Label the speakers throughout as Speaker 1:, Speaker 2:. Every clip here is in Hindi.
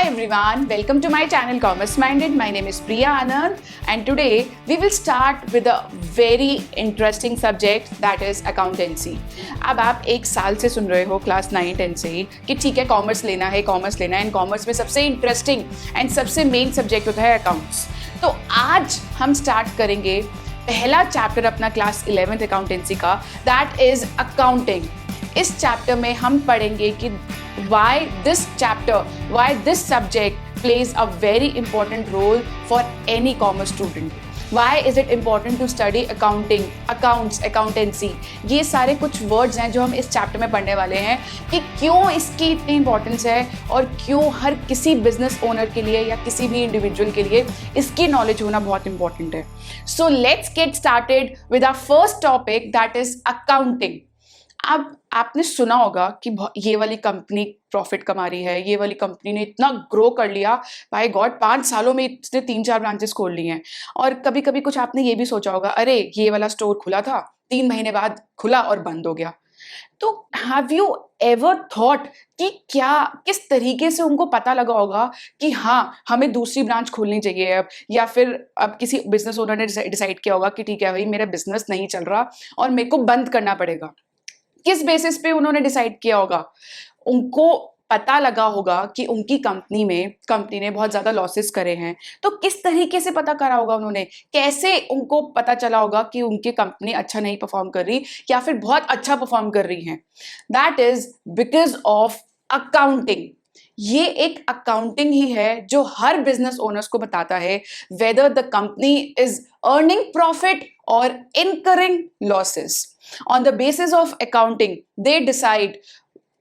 Speaker 1: everyone, welcome to my channel Commerce Minded. My name is Priya Anand and today we will start with a very interesting subject that is accountancy. अब आप एक साल से सुन रहे हो क्लास 9 10 से ही कि ठीक है कॉमर्स लेना है एंड कॉमर्स में सबसे इंटरेस्टिंग एंड सबसे मेन सब्जेक्ट होता है अकाउंट्स. तो आज हम स्टार्ट करेंगे पहला चैप्टर अपना क्लास 11th अकाउंटेंसी का, दैट इज अकाउंटिंग. इस चैप्टर में हम पढ़ेंगे कि why this subject plays a very important role for any commerce student. Why is it important to study accounting, accounts, accountancy? ये सारे कुछ वर्ड्स हैं जो हम इस चैप्टर में पढ़ने वाले हैं कि क्यों इसकी इतनी इंपॉर्टेंस है और क्यों हर किसी बिजनेस ओनर के लिए या किसी भी इंडिविजुअल के लिए इसकी नॉलेज होना बहुत इंपॉर्टेंट है. So let's get started with our first topic that is accounting. अब आपने सुना होगा कि ये वाली कंपनी प्रॉफिट कमा रही है, ये वाली कंपनी ने इतना ग्रो कर लिया, बाय गॉड 5 सालों में इसने 3-4 ब्रांचेस खोल ली हैं. और कभी कभी कुछ आपने ये भी सोचा होगा, अरे ये वाला स्टोर खुला था 3 महीने बाद खुला और बंद हो गया. तो हैव यू एवर थॉट कि क्या किस तरीके से उनको पता लगा होगा कि हाँ हमें दूसरी ब्रांच खोलनी चाहिए अब, या फिर अब किसी बिजनेस ओनर ने डिसाइड किया होगा कि ठीक है भाई मेरा बिजनेस नहीं चल रहा और मेरे को बंद करना पड़ेगा. किस बेसिस पे उन्होंने डिसाइड किया होगा? उनको पता लगा होगा कि उनकी कंपनी ने बहुत ज्यादा लॉसेस करे हैं. तो किस तरीके से पता करा होगा उन्होंने? कैसे उनको पता चला होगा कि उनकी कंपनी अच्छा नहीं परफॉर्म कर रही या फिर बहुत अच्छा परफॉर्म कर रही है? That is because of accounting. ये एक अकाउंटिंग ही है जो हर बिजनेस ओनर्स को बताता है whether the company is earning profit और incurring losses. On the basis of accounting, they decide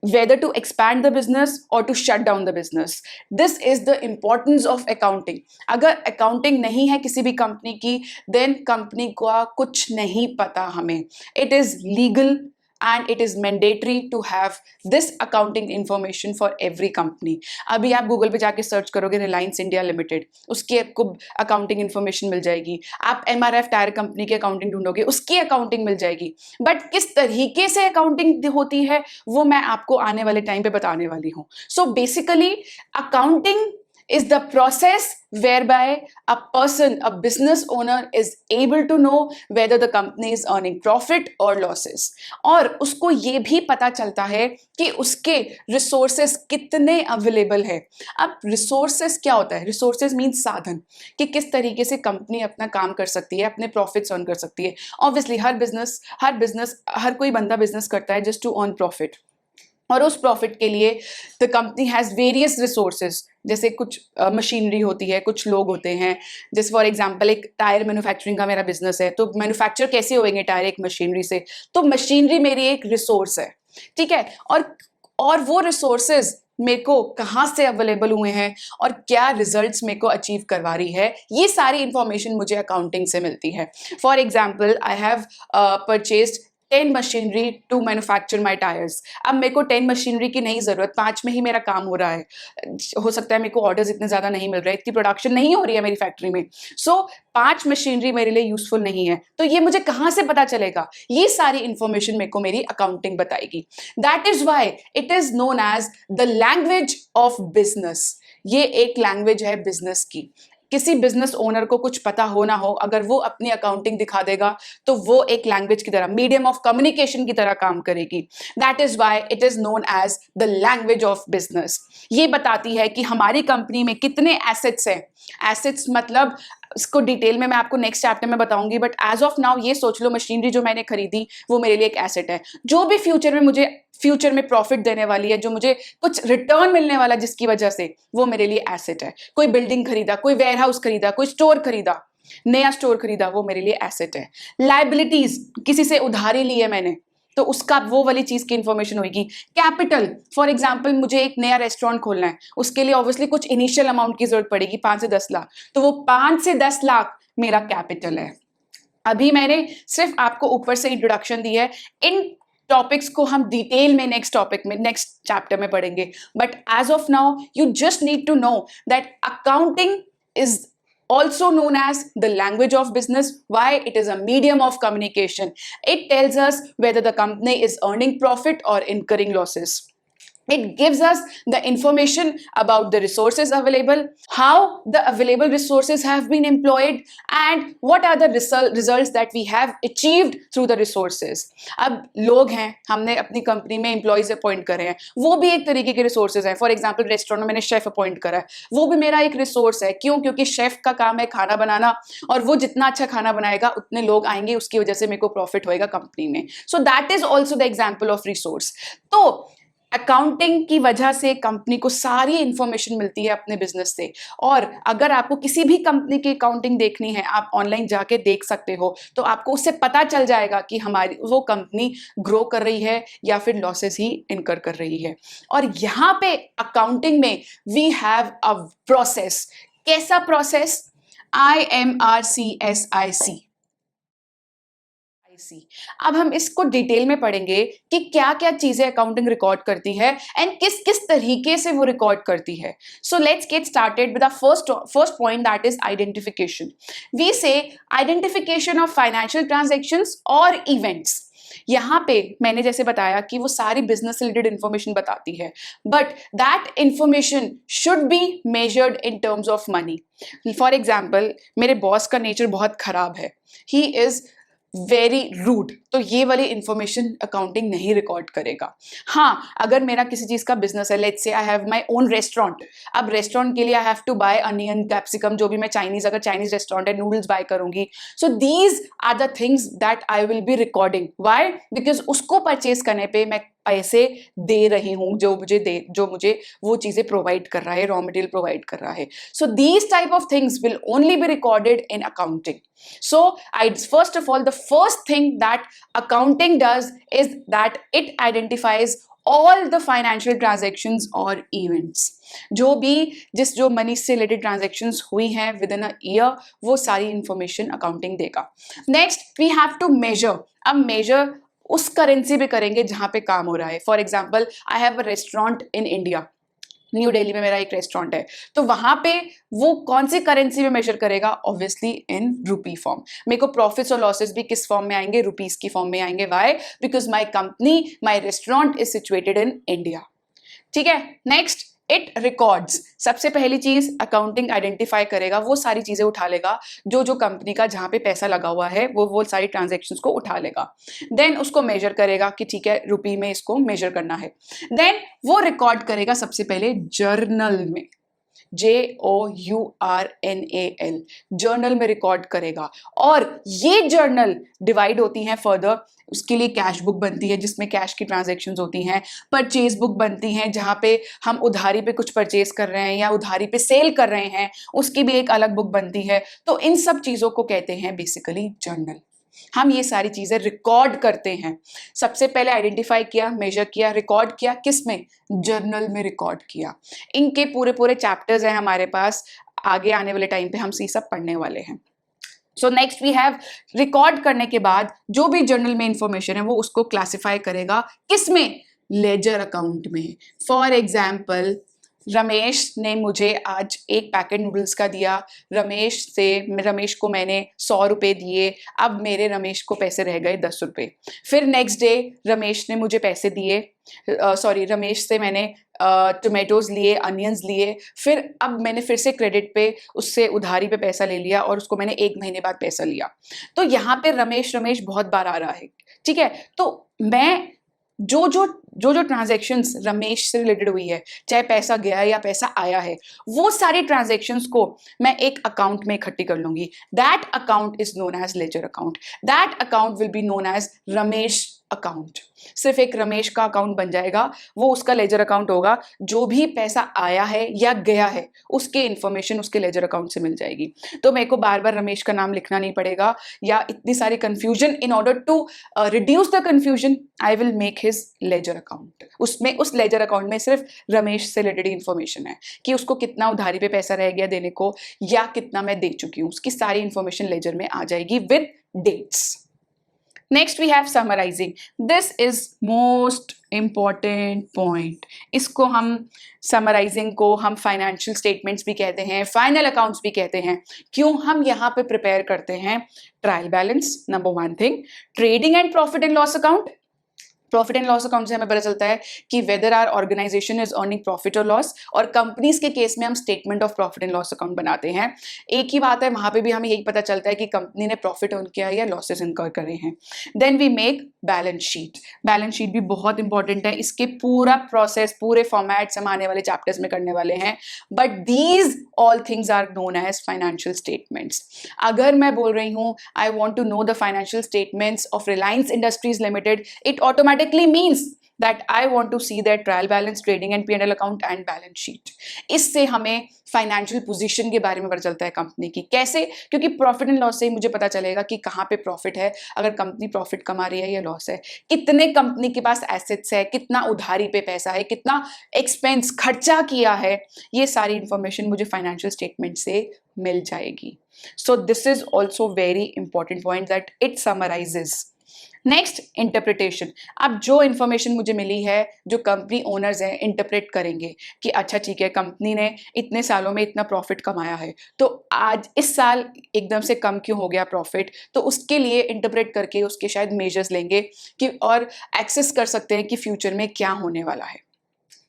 Speaker 1: whether to expand the business or to shut down the business. This is the importance of accounting. अगर accounting नहीं है किसी भी कंपनी की, then कंपनी का कुछ नहीं पता हमें. It is legal and it is mandatory to have this accounting information for every company. अभी आप गूगल पे जाके सर्च करोगे रिलायंस इंडिया लिमिटेड, उसकी आपको अकाउंटिंग इन्फॉर्मेशन मिल जाएगी. आप MRF टायर कंपनी की अकाउंटिंग ढूंढोगे, उसकी अकाउंटिंग मिल जाएगी. बट किस तरीके से अकाउंटिंग होती है वो मैं आपको आने वाले टाइम पे बताने वाली हूँ. So basically accounting is the process whereby a business owner is able to know whether the company is earning profit or losses. और उसको ये भी पता चलता है कि उसके resources कितने available है. अब resources क्या होता है? Resources means साधन, कि किस तरीके से कंपनी अपना काम कर सकती है, अपने profits earn कर सकती है. Obviously हर कोई बंदा बिजनेस करता है just to earn profit. और उस प्रॉफिट के लिए the company has various resources. जैसे कुछ मशीनरी होती है, कुछ लोग होते हैं. जैसे फॉर एग्जांपल एक टायर मैन्युफैक्चरिंग का मेरा बिजनेस है, तो मैन्युफैक्चर कैसे होंगे टायर? एक मशीनरी से. तो मशीनरी मेरी एक रिसोर्स है, ठीक है. और वो रिसोर्सेज मेरे को कहाँ से अवेलेबल हुए हैं और क्या रिजल्ट्स मेरे को अचीव करवा रही है, ये सारी इंफॉर्मेशन मुझे अकाउंटिंग से मिलती है. For example I have purchased 10 machinery to manufacture my tyres. अब मेरे को 10 मशीनरी की नहीं ज़रूरत, 5 में ही मेरा काम हो रहा है. हो सकता है मेरे को ऑर्डर्स इतने ज़्यादा नहीं मिल रहे, इतनी प्रोडक्शन नहीं हो रही है मेरी फैक्ट्री में. सो 5 मशीनरी मेरे लिए यूजफुल नहीं है. तो ये मुझे कहाँ से पता चलेगा? ये सारी इंफॉर्मेशन मेरे को मेरी अकाउंटिंग बताएगी. That is why it is known as the language of business. ये एक लैंग्वेज है बिजनेस की. किसी बिजनेस ओनर को कुछ पता हो ना हो, अगर वो अपनी अकाउंटिंग दिखा देगा तो वो एक लैंग्वेज की तरह, मीडियम ऑफ कम्युनिकेशन की तरह काम करेगी. That is why it is known as the language of business. ये बताती है कि हमारी कंपनी में कितने एसेट्स हैं. एसेट्स मतलब इसको डिटेल में मैं आपको नेक्स्ट चैप्टर में बताऊंगी, बट एज ऑफ नाउ ये सोच लो मशीनरी जो मैंने खरीदी वो मेरे लिए एक एसेट है. जो भी फ्यूचर में प्रॉफिट देने वाली है, जो मुझे कुछ रिटर्न मिलने वाला जिसकी वजह से, वो मेरे लिए एसेट है. कोई बिल्डिंग खरीदा, कोई वेयरहाउस खरीदा, कोई स्टोर खरीदा, नया स्टोर खरीदा, वो मेरे लिए एसेट है. लायबिलिटीज, किसी से उधारी ली है मैंने, तो उसका वो वाली चीज की इंफॉर्मेशन होगी. कैपिटल, फॉर एग्जांपल मुझे एक नया रेस्टोरेंट खोलना है, उसके लिए ऑब्वियसली कुछ इनिशियल अमाउंट की जरूरत पड़ेगी, 5 से 10 लाख. तो वो 5 से 10 लाख मेरा कैपिटल है. अभी मैंने सिर्फ आपको ऊपर से इंट्रोडक्शन दी है. इन टॉपिक्स को हम डिटेल में नेक्स्ट चैप्टर में पढ़ेंगे. But as of now you just need to know that accounting is also known as the language of business. Why? It is a medium of communication. It tells us whether the company is earning profit or incurring losses. It gives us the information about the resources available, how the available resources have been employed, and what are the results that we have achieved through the resources. अब लोग हैं, हमने अपनी कंपनी में एम्प्लॉयज अपॉइंट करे हैं, वो भी एक तरीके के रिसोर्सेज हैं. फॉर एग्जाम्पल रेस्टोरेंट में मैंने शेफ अपॉइंट करा है, वो भी मेरा एक रिसोर्स है. क्यों? क्योंकि शेफ का काम है खाना बनाना, और वो जितना अच्छा खाना बनाएगा उतने लोग आएंगे, उसकी वजह से मेरे को प्रॉफिट होएगा कंपनी में. So that is also the example of resource. तो अकाउंटिंग की वजह से कंपनी को सारी इंफॉर्मेशन मिलती है अपने बिजनेस से. और अगर आपको किसी भी कंपनी की अकाउंटिंग देखनी है, आप ऑनलाइन जाके देख सकते हो, तो आपको उससे पता चल जाएगा कि हमारी वो कंपनी ग्रो कर रही है या फिर लॉसेस ही इनकर कर रही है. और यहाँ पे अकाउंटिंग में वी हैव अ प्रोसेस. कैसा प्रोसेस? IMRCSIC. अब हम इसको डिटेल में पढ़ेंगे कि क्या क्या चीजें अकाउंटिंग रिकॉर्ड करती है एंड किस किस तरीके से वो रिकॉर्ड करती है. So let's get started with the first point, that is identification. We say identification of financial transactions और इवेंट्स. यहाँ पे मैंने जैसे बताया कि वो सारी बिजनेस रिलेटेड इंफॉर्मेशन बताती है, but that information should be measured in terms of money. For example, मेरे बॉस का नेचर बहुत खराब है, ही इज वेरी रूड, तो ये वाली इंफॉर्मेशन अकाउंटिंग नहीं रिकॉर्ड करेगा. हाँ, अगर मेरा किसी चीज का बिजनेस है, let's say I have my own restaurant. अब रेस्टोरेंट के लिए I have to buy onion, capsicum, जो भी मैं चाइनीज, अगर चाइनीज रेस्टोरेंट है, नूडल्स बाय करूंगी. So these are the things that I will be recording. Why? Because उसको परचेज करने पे मैं पैसे दे रही हूं, जो मुझे वो चीजें प्रोवाइड कर रहा है, रॉ मटेरियल प्रोवाइड कर रहा है. So these type of things will only be recorded in accounting. So, first of all, the first thing that accounting does is that it identifies all the financial transactions or events. जो मनी से रिलेटेड ट्रांजेक्शन्स हुई हैं विद इन अ ईयर, वो सारी इंफॉर्मेशन अकाउंटिंग देगा. Next we have to measure. अब मेजर उस करेंसी पे करेंगे जहां पे काम हो रहा है. For example, I have a restaurant in India, New Delhi में मेरा एक रेस्टोरेंट है, तो वहां पे वो कौन सी करेंसी में मेजर करेगा? ऑब्वियसली इन रुपी फॉर्म. मेरे को प्रॉफिट्स और लॉसेस भी किस फॉर्म में आएंगे? रुपीस की फॉर्म में आएंगे. Why? Because my company, my restaurant is situated in India. ठीक है. Next, it records. सबसे पहली चीज अकाउंटिंग आइडेंटिफाई करेगा, वो सारी चीजें उठा लेगा जो कंपनी का जहां पे पैसा लगा हुआ है, वो सारी ट्रांजेक्शन्स को उठा लेगा. देन उसको मेजर करेगा कि ठीक है, रुपी में इसको मेजर करना है. देन वो रिकॉर्ड करेगा सबसे पहले जर्नल में, JOURNAL, जर्नल में रिकॉर्ड करेगा. और ये जर्नल डिवाइड होती हैं फर्दर. उसके लिए कैश बुक बनती है जिसमें कैश की ट्रांजैक्शंस होती हैं, परचेज बुक बनती हैं जहां पे हम उधारी पे कुछ परचेज कर रहे हैं या उधारी पे सेल कर रहे हैं, उसकी भी एक अलग बुक बनती है. तो इन सब चीजों को कहते हैं बेसिकली जर्नल. हम ये सारी चीजें रिकॉर्ड करते हैं. सबसे पहले आइडेंटिफाई किया, मेजर किया, रिकॉर्ड किया, किस में? जर्नल में रिकॉर्ड किया. इनके पूरे चैप्टर्स हैं हमारे पास, आगे आने वाले टाइम पे हम ये सब पढ़ने वाले हैं. So next we have, record करने के बाद जो भी जर्नल में इंफॉर्मेशन है वो उसको क्लासिफाई करेगा, किस में? लेजर अकाउंट में. फॉर एग्जाम्पल, रमेश ने मुझे आज एक पैकेट नूडल्स का दिया. रमेश को मैंने 100 रुपये दिए. अब मेरे रमेश को पैसे रह गए 10 रुपये. फिर नेक्स्ट डे रमेश ने मुझे पैसे दिए, रमेश से मैंने टोमेटोज लिए, अनियंस लिए. फिर अब मैंने फिर से क्रेडिट पे उससे उधारी पे पैसा ले लिया और उसको मैंने 1 महीने बाद पैसा लिया. तो यहाँ पे रमेश बहुत बार आ रहा है. ठीक है. तो मैं जो ट्रांजैक्शंस रमेश से रिलेटेड हुई है, चाहे पैसा गया या पैसा आया है, वो सारी ट्रांजैक्शंस को मैं एक अकाउंट में इकट्ठी कर लूंगी. That account is known as ledger account. That account will be known as Ramesh account. सिर्फ एक रमेश का अकाउंट बन जाएगा, वो उसका लेजर अकाउंट होगा. जो भी पैसा आया है या गया है उसके इंफॉर्मेशन उसके लेजर अकाउंट से मिल जाएगी. तो मेरे को बार बार रमेश का नाम लिखना नहीं पड़ेगा या इतनी सारी confusion. In order to reduce the confusion, I will make his ledger account. उसमें उस लेजर अकाउंट में सिर्फ रमेश से रिलेटेड इंफॉर्मेशन है कि उसको कितना उधारी पे पैसा रह गया देने को या कितना मैं दे चुकी हूँ, उसकी सारी इंफॉर्मेशन लेजर में आ जाएगी with dates. Next we have summarising. This is most important point. इसको हम समराइजिंग को हम फाइनेंशियल स्टेटमेंट्स भी कहते हैं, फाइनल अकाउंट्स भी कहते हैं. क्यों? हम यहाँ पे प्रिपेयर करते हैं trial balance, number 1 thing, trading and profit and loss account, profit and loss account से हमें पता चलता है कि whether our organisation is earning profit और लॉस, और कंपनीज के केस में हम statement of profit and loss account बनाते हैं। एक ही बात है, वहां पे भी हमें यही पता चलता है कि कंपनी ने प्रॉफिट अर्न किया या लॉसेस इनकर करे हैं। Then we make balance sheet. Balance sheet भी बहुत इंपॉर्टेंट है, इसके पूरा प्रोसेस, पूरे फॉर्मेट्स हम आने वाले चैप्टर्स में करने वाले हैं, but these all things are known as financial statements. अगर मैं बोल रही हूँ I want to know the financial statements of Reliance Industries Limited, it automatically means that I want to see their trial balance, trading and P&L account and balance sheet. इससे हमें फाइनेंशियल पोजीशन के बारे में पता चलता है कंपनी की। कैसे? क्योंकि प्रॉफिट एंड लॉस से ही मुझे पता चलेगा कि कहाँ पे प्रॉफिट है, अगर कंपनी प्रॉफिट कमा रही है या लॉस है, कितने कंपनी के पास एसेट्स है, कितना उधारी पे पैसा है, कितना एक्सपेंस खर्चा किया है, ये सारी इंफॉर्मेशन मुझे फाइनेंशियल स्टेटमेंट से मिल जाएगी। So this is also very important point that it summarises. Next, interpretation. अब जो इन्फॉर्मेशन मुझे मिली है, जो कंपनी ओनर्स हैं इंटरप्रेट करेंगे कि अच्छा ठीक है, कंपनी ने इतने सालों में इतना प्रॉफिट कमाया है, तो आज इस साल एकदम से कम क्यों हो गया प्रॉफिट, तो उसके लिए इंटरप्रेट करके उसके शायद मेजर्स लेंगे कि और एक्सेस कर सकते हैं कि फ्यूचर में क्या होने वाला है।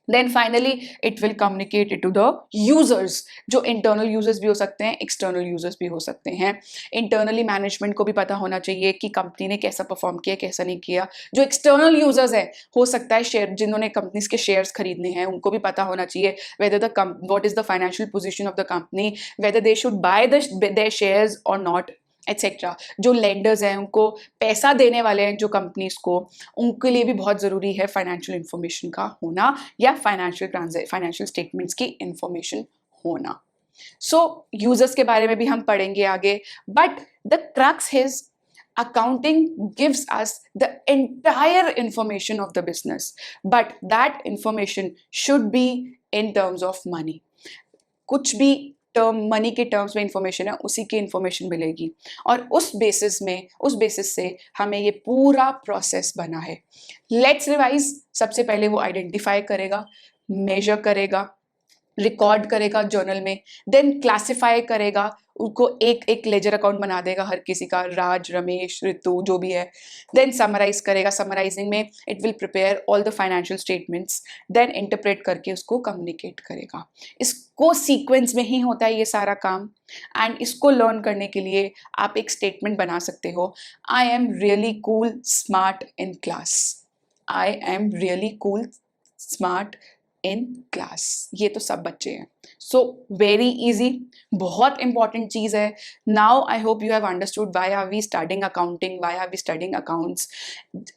Speaker 1: Then finally it will communicate it to the users, जो internal users भी हो सकते हैं, external users भी हो सकते हैं। internally management को भी पता होना चाहिए कि कंपनी ने कैसा परफॉर्म किया, कैसा नहीं किया। जो external users हैं, हो सकता है शेयर जिन्होंने कंपनीज के शेयर्स खरीदने हैं, उनको भी पता होना चाहिए whether the what is the financial position of the company, whether they should buy their shares or not, etcetera. जो लेंडर्स हैं, उनको पैसा देने वाले हैं जो कंपनीज को, उनके लिए भी बहुत ज़रूरी है फाइनेंशियल इंफॉर्मेशन का होना या फाइनेंशियल स्टेटमेंट्स की इंफॉर्मेशन होना। सो यूजर्स के बारे में भी हम पढ़ेंगे आगे, but the crux is accounting gives us the entire information of the business, but that information should be in terms of money. कुछ भी टर्म मनी के टर्म्स में इंफॉर्मेशन है, उसी की इंफॉर्मेशन मिलेगी, और उस बेसिस से हमें ये पूरा प्रोसेस बना है। Let's revise. सबसे पहले वो आइडेंटिफाई करेगा, मेजर करेगा, रिकॉर्ड करेगा जर्नल में, देन क्लासिफाई करेगा, उनको एक एक लेजर अकाउंट बना देगा हर किसी का, राज, रमेश, ऋतु जो भी है, देन समराइज करेगा, समराइजिंग में it will prepare all the financial statements, then interpret करके उसको कम्युनिकेट करेगा। इसको सीक्वेंस में ही होता है ये सारा काम, एंड इसको लर्न करने के लिए आप एक स्टेटमेंट बना सकते हो, I am really cool smart in class, I am really cool smart in class. ये तो सब बच्चे हैं। सो वेरी इजी, बहुत इंपॉर्टेंट चीज़ है। Now I hope you have understood why are we studying accounting, why are we studying accounts.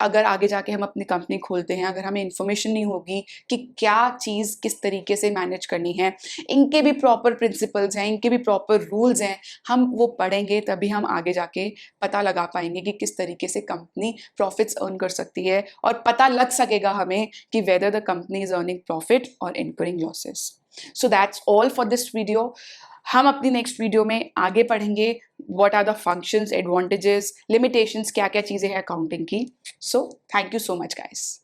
Speaker 1: अगर आगे जाके हम अपनी कंपनी खोलते हैं, अगर हमें इंफॉर्मेशन नहीं होगी कि क्या चीज़ किस तरीके से मैनेज करनी है, इनके भी प्रॉपर प्रिंसिपल्स हैं, इनके भी प्रॉपर रूल्स हैं, हम वो पढ़ेंगे तभी हम आगे जाके पता लगा पाएंगे कि किस तरीके से कंपनी प्रॉफिट्स अर्न कर सकती है, और पता लग सकेगा हमें कि whether the company is earning profit और incurring losses. So that's all for this video. हम अपनी नेक्स्ट वीडियो में आगे पढ़ेंगे what are the functions, advantages, limitations, क्या क्या चीज़ें हैं अकाउंटिंग की। So thank you so much guys.